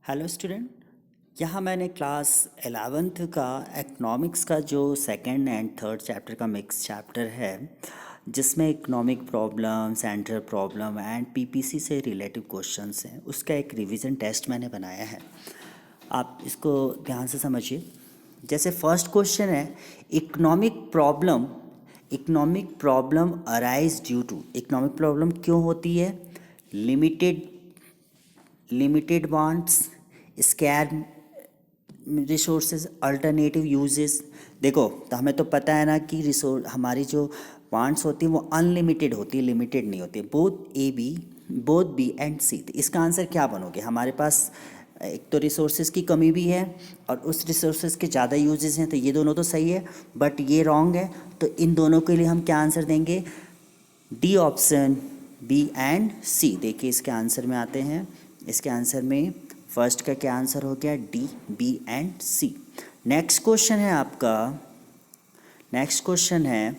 Hello student. यहाँ मैंने class 11th का इकोनॉमिक्स का जो सेकंड एंड थर्ड चैप्टर का मिक्स चैप्टर है, जिसमें economic problem, central problem and PPC से रिलेटिव क्वेश्चंस हैं, उसका एक रिवीजन टेस्ट मैंने बनाया है। आप इसको ध्यान से समझिए। जैसे फर्स्ट क्वेश्चन है, economic problem arise due to. Economic problem क्यों होती है? Limited wants, scarce resources, alternative uses. देखो, तो हमें तो पता है ना कि रिसोर्स हमारी जो वांट्स होती है वो अनलिमिटेड होती है, लिमिटेड नहीं होती है। बोथ बी एंड सी। तो इसका आंसर क्या बनोगे? हमारे पास एक तो रिसोर्सेज की कमी भी है और उस रिसोर्सेज के ज़्यादा यूजेस हैं, तो ये दोनों तो सही है, बट ये रॉन्ग है। तो इन दोनों के लिए हम क्या आंसर देंगे? डी ऑप्शन, बी एंड सी। देखिए इसके आंसर में आते हैं। इसके आंसर में फर्स्ट का क्या आंसर हो गया? D, B and C. Next question है आपका, नेक्स्ट क्वेश्चन है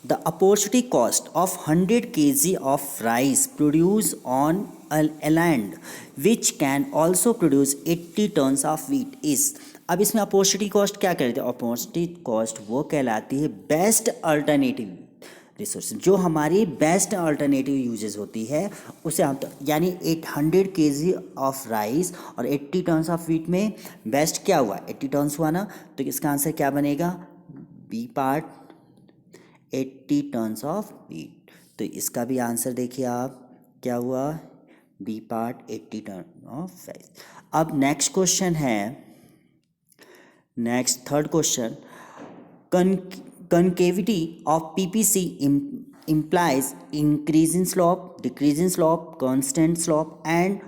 the opportunity cost of 100 kg of rice produce on a land which can also produce 80 tons of wheat is। अब इसमें अपॉर्चुनिटी कॉस्ट क्या कहते हैं? अपॉर्चुनिटी कॉस्ट वो कहलाती है बेस्ट अल्टरनेटिव रिसोर्स, जो हमारी बेस्ट अल्टरनेटिव यूजेस होती है उसे हम, तो यानी 800 kg ऑफ राइस और 80 टन्स ऑफ व्हीट में बेस्ट क्या हुआ? 80 टन्स हुआ ना। तो इसका आंसर क्या बनेगा? B part, 80 tons of wheat. तो इसका भी आंसर देखिए आप, क्या हुआ? B part, 80 ton of rice. अब नेक्स्ट क्वेश्चन है, next third question, concavity of PPC implies increase in slope, decrease in slope, constant slope and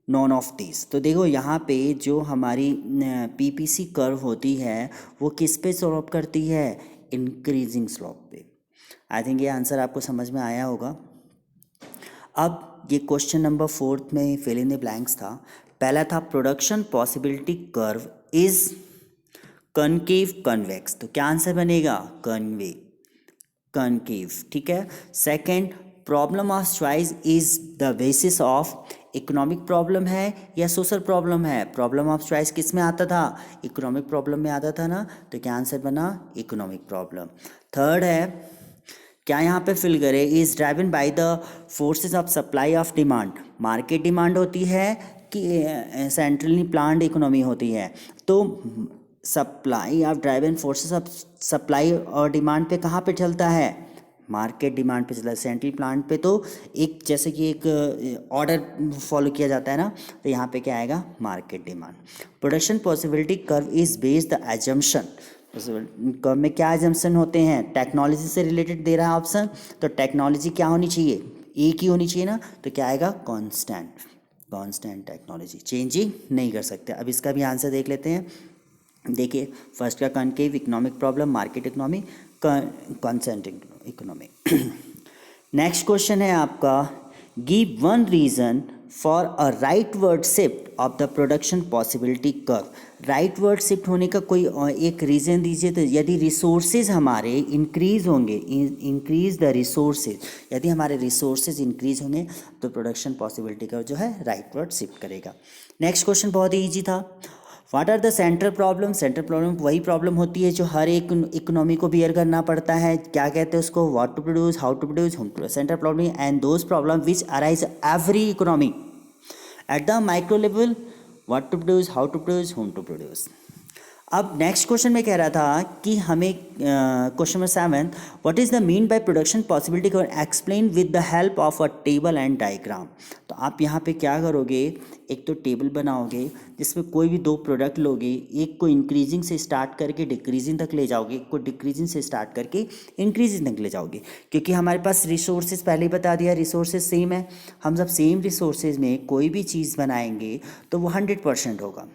none of these। तो देखो यहाँ पे जो हमारी पीपीसी कर्व होती है वो किस पे स्लोप करती है? इंक्रीजिंग स्लोप पे। आई थिंक ये आंसर आपको समझ में आया होगा। अब ये क्वेश्चन नंबर 4 में फिल इन द ब्लैंक्स था। पहला था production possibility curve is concave convex. तो क्या आंसर बनेगा? कनकेव। ठीक है। Second, problem of choice is the basis of. Economic problem है या सोशल प्रॉब्लम है? प्रॉब्लम ऑफ चॉइस किस में आता था? इकोनॉमिक प्रॉब्लम में आता था ना। तो क्या आंसर बना? Economic problem. थर्ड है, क्या यहाँ पे फिल करे? Is driven by the forces of supply of demand. Market demand होती है कि सेंट्रली प्लान्ड इकोनॉमी होती है? तो supply of driven forces of supply और डिमांड पे कहाँ पे चलता है? मार्केट डिमांड पे चलता है। सेंट्रल प्लांट पे तो एक, जैसे कि एक ऑर्डर फॉलो किया जाता है ना, तो यहाँ पे क्या आएगा? Market demand. Production possibility curve is based the assumption. Curve में क्या एजम्पशन होते हैं? टेक्नोलॉजी से रिलेटेड दे रहा है ऑप्शन, तो टेक्नोलॉजी क्या होनी चाहिए? एक ही होनी चाहिए ना। तो क्या आएगा? कॉन्स्टेंट टेक्नोलॉजी, चेंज ही नहीं कर सकते। अब इसका भी आंसर देख लेते हैं। देखिए, फर्स्ट का concave, economic problem, market economy, consent economy. Next question है आपका, give one reason for a rightward shift of the production possibility curve. Rightward shift होने का कोई एक रीज़न दीजिए। तो यदि रिसोर्सेज हमारे इंक्रीज होंगे, इंक्रीज द रिसोर्सेज, यदि हमारे रिसोर्सेज इंक्रीज होंगे तो प्रोडक्शन पॉसिबिलिटी कर्व जो है राइटवर्ड शिफ्ट करेगा। नेक्स्ट क्वेश्चन बहुत ही ईजी था। What are the central problem? Central problem वही प्रॉब्लम होती है जो हर एक इकोनॉमी को बियर करना पड़ता है। क्या कहते हैं उसको? What to produce, how to produce, whom to produce. Central problem and those problem which arise every economy at the micro level, what to produce, how to produce, whom to produce. अब next question में कह रहा था कि हमें question number 7, what is the mean by production possibility curve, explain with the help of a table and diagram. तो आप यहाँ पे क्या करोगे? एक तो टेबल बनाओगे जिसमें कोई भी दो प्रोडक्ट लोगे, एक को इंक्रीजिंग से स्टार्ट करके डिक्रीजिंग तक ले जाओगे, एक को डिक्रीजिंग से स्टार्ट करके इंक्रीजिंग तक ले जाओगे। क्योंकि हमारे पास रिसोर्सेज पहले ही बता दिया, रिसोर्सेज सेम है। हम जब सेम रिसोर्सेज में कोई भी चीज़ बनाएंगे तो वो 100% होगा,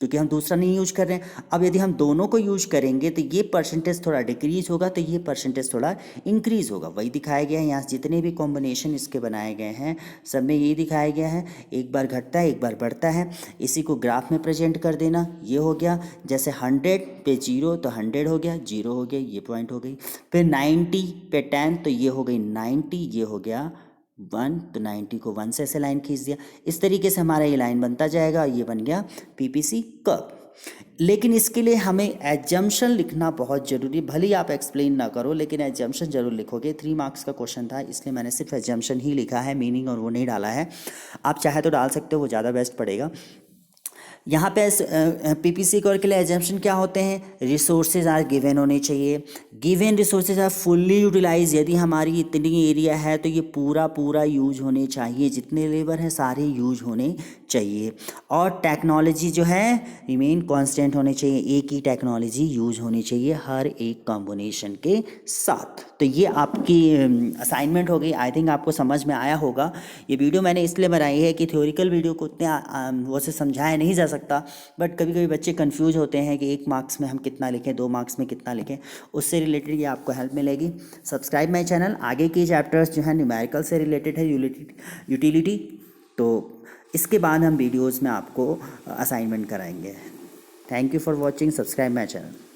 क्योंकि हम दूसरा नहीं यूज कर रहे हैं। अब यदि हम दोनों को यूज करेंगे तो ये परसेंटेज थोड़ा डिक्रीज होगा, तो ये परसेंटेज थोड़ा इंक्रीज होगा। वही दिखाया गया है यहाँ। जितने भी कॉम्बिनेशन इसके बनाए गए हैं सब में यही दिखाया गया है, एक बार घटता है एक बार बढ़ता है। इसी को ग्राफ में प्रेजेंट कर देना। ये हो गया, जैसे 100 पे 0 तो 100 हो गया, 0 हो गया, ये पॉइंट हो गई। फिर 90 पे 10 तो ये हो गई 90, ये हो गया 1, तो 90 को 1 से ऐसे लाइन खींच दिया। इस तरीके से हमारा ये लाइन बनता जाएगा, ये बन गया पीपीसी कर्व। लेकिन इसके लिए हमें एजम्पशन लिखना बहुत ज़रूरी है। भले ही आप एक्सप्लेन ना करो, लेकिन एजम्पशन जरूर लिखोगे। 3 मार्क्स का क्वेश्चन था, इसलिए मैंने सिर्फ एजम्पशन ही लिखा है, मीनिंग और वो नहीं डाला है। आप चाहे तो डाल सकते हो, वो ज़्यादा बेस्ट पड़ेगा। यहाँ पे पीपीसी कर्व के लिए एजम्पशन क्या होते हैं? रिसोर्सेज आर गिवन होने चाहिए, given resources are fully utilise. यदि हमारी इतनी एरिया है तो ये पूरा पूरा यूज होने चाहिए, जितने लेबर हैं सारे यूज होने चाहिए। और टेक्नोलॉजी जो है रिमेन कांस्टेंट होने चाहिए, एक ही टेक्नोलॉजी यूज होनी चाहिए हर एक कॉम्बिनेशन के साथ। तो ये आपकी असाइनमेंट हो गई। आई थिंक आपको समझ में आया होगा। ये वीडियो मैंने इसलिए बनाई है कि थ्योरिकल वीडियो को उतने वो से समझाया नहीं जा सकता, बट कभी कभी बच्चे कंफ्यूज होते हैं कि 1 मार्क्स में हम कितना लिखें, 2 मार्क्स में कितना लिखें। उससे रिलेटेड ये आपको हेल्प मिलेगी। Subscribe my channel. आगे की चैप्टर्स जो है न्यूमेरिकल से रिलेटेड है, यूटिलिटी। तो इसके बाद हम वीडियोज़ में आपको असाइनमेंट कराएंगे। Thank you for watching. Subscribe my channel.